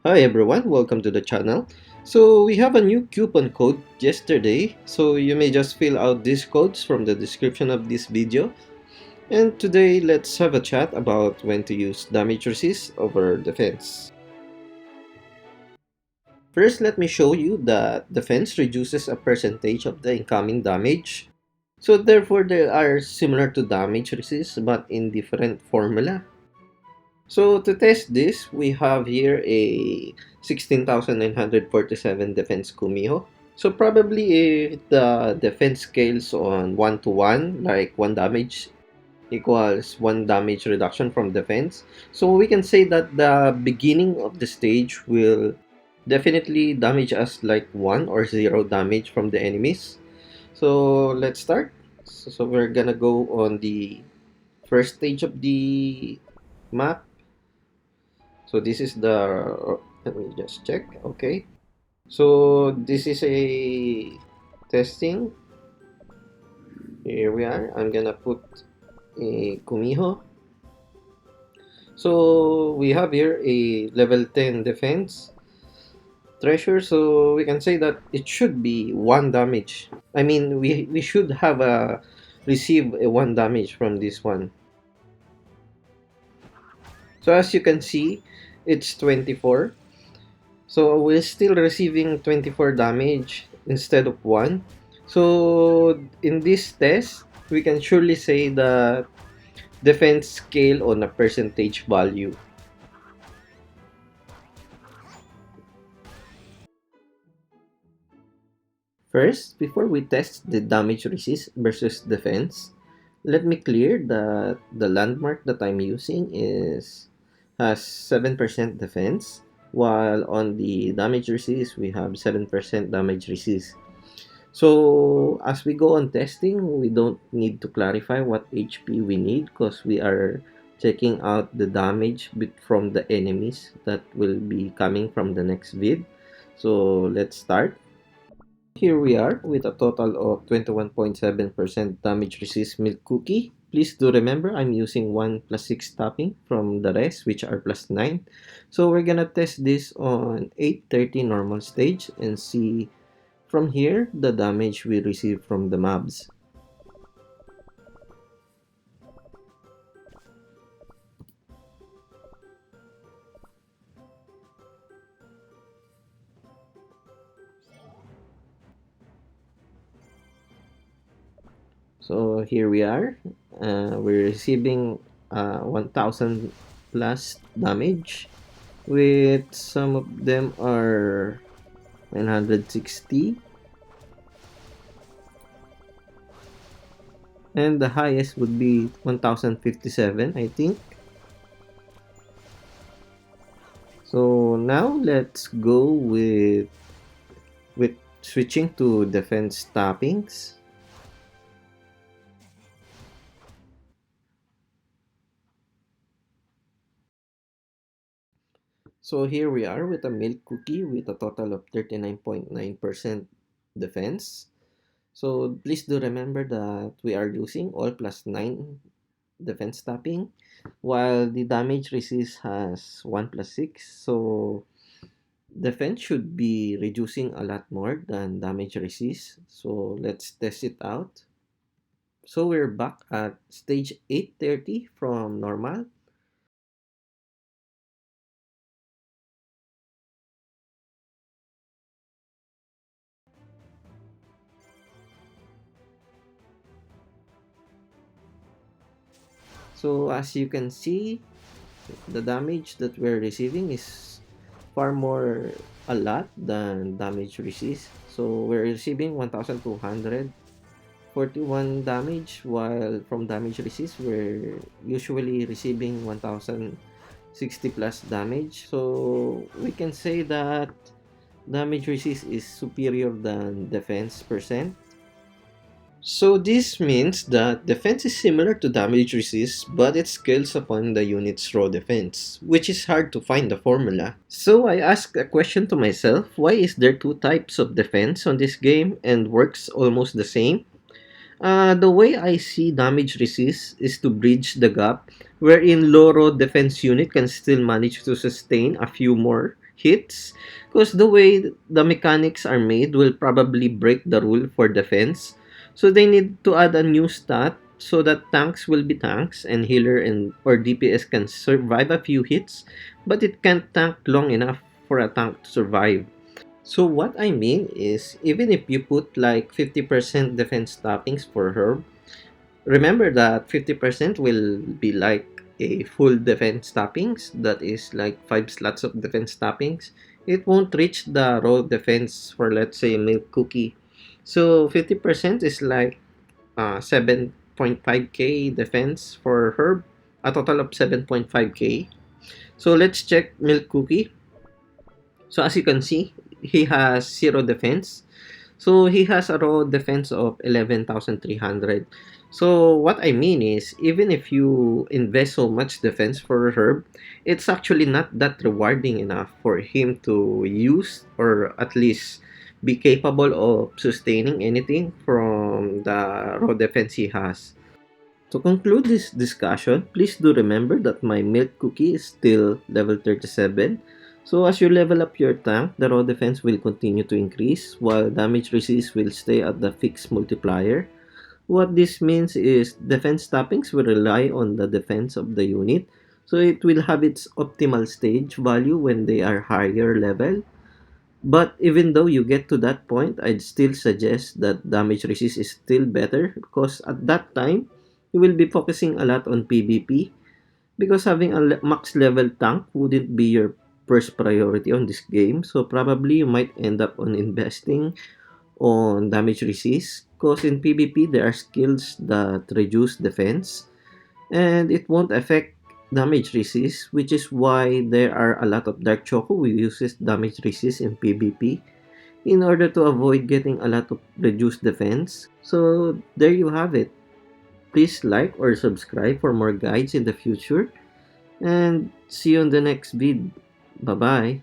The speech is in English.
Hi everyone, welcome to the channel. So we have a new coupon code yesterday, so you may just fill out these codes from the description of this video. And today let's have a chat about when to use damage resist over defense. First, let me show you that defense reduces a percentage of the incoming damage. So therefore they are similar to damage resist but in different formula. So to test this, we have here a 16,947 defense Kumiho. So probably if the defense scales on 1 to 1, like 1 damage equals 1 damage reduction from defense. So we can say that the beginning of the stage will definitely damage us like 1 or 0 damage from the enemies. So let's start. So we're gonna go on the first stage of the map. So this is the, let me just check. Okay, so this is a testing. Here we are. I'm gonna put a Kumiho. So we have here a level 10 defense treasure, so we can say that it should be 1 damage. I mean, we should have a receive a 1 damage from this one. So as you can see, it's 24. So we're still receiving 24 damage instead of 1. So in this test, we can surely say that defense scale on a percentage value. First, before we test the damage resist versus defense, let me clear that the landmark that I'm using has 7% defense, while on the damage resist we have 7% damage resist. So as we go on testing, we don't need to clarify what HP we need because we are checking out the damage from the enemies that will be coming from the next vid. So let's start. Here we are with a total of 21.7% damage resist milk cookie. Please do remember I'm using 1 plus 6 topping from the rest, which are plus 9. So we're gonna test this on 830 normal stage and see from here the damage we receive from the mobs. So here we are. We're receiving 1000 plus damage, with some of them are 960, and the highest would be 1057, I think. So now let's go with switching to defense toppings. So here we are with a milk cookie with a total of 39.9% defense. So please do remember that we are using all plus 9 defense tapping, while the damage resist has 1 plus 6. So defense should be reducing a lot more than damage resist. So let's test it out. So we're back at stage 830 from normal. So as you can see, the damage that we're receiving is far more a lot than damage resist. So we're receiving 1241 damage, while from damage resist we're usually receiving 1060 plus damage. So we can say that damage resist is superior than defense percent. So this means that defense is similar to damage resist, but it scales upon the unit's raw defense, which is hard to find the formula. So I asked a question to myself, why is there two types of defense on this game and works almost the same? The way I see damage resist is to bridge the gap wherein low raw defense unit can still manage to sustain a few more hits, because the way the mechanics are made will probably break the rule for defense. So they need to add a new stat so that tanks will be tanks and healer and or DPS can survive a few hits, but it can't tank long enough for a tank to survive. So what I mean is, even if you put like 50% defense stoppings for her, remember that 50% will be like a full defense stoppings, that is like 5 slots of defense stoppings. It won't reach the raw defense for, let's say, milk cookie. So 50% is like 7.5k defense for herb, a total of 7.5k. So let's check milk cookie. So as you can see, he has 0 defense. So he has a raw defense of 11,300. So what I mean is, even if you invest so much defense for Herb, it's actually not that rewarding enough for him to use or at least be capable of sustaining anything from the raw defense he has. To conclude this discussion, please do remember that my milk cookie is still level 37. So as you level up your tank, the raw defense will continue to increase while damage resist will stay at the fixed multiplier. What this means is defense tappings will rely on the defense of the unit, so it will have its optimal stage value when they are higher level. But even though you get to that point, I'd still suggest that damage resist is still better because at that time, you will be focusing a lot on PvP because having a max level tank wouldn't be your first priority on this game. So probably you might end up on investing on damage resist because in PvP there are skills that reduce defense and it won't affect damage resist, which is why there are a lot of Dark Choco who uses damage resist in PvP in order to avoid getting a lot of reduced defense. So there you have it. Please like or subscribe for more guides in the future and see you on the next vid. Bye bye.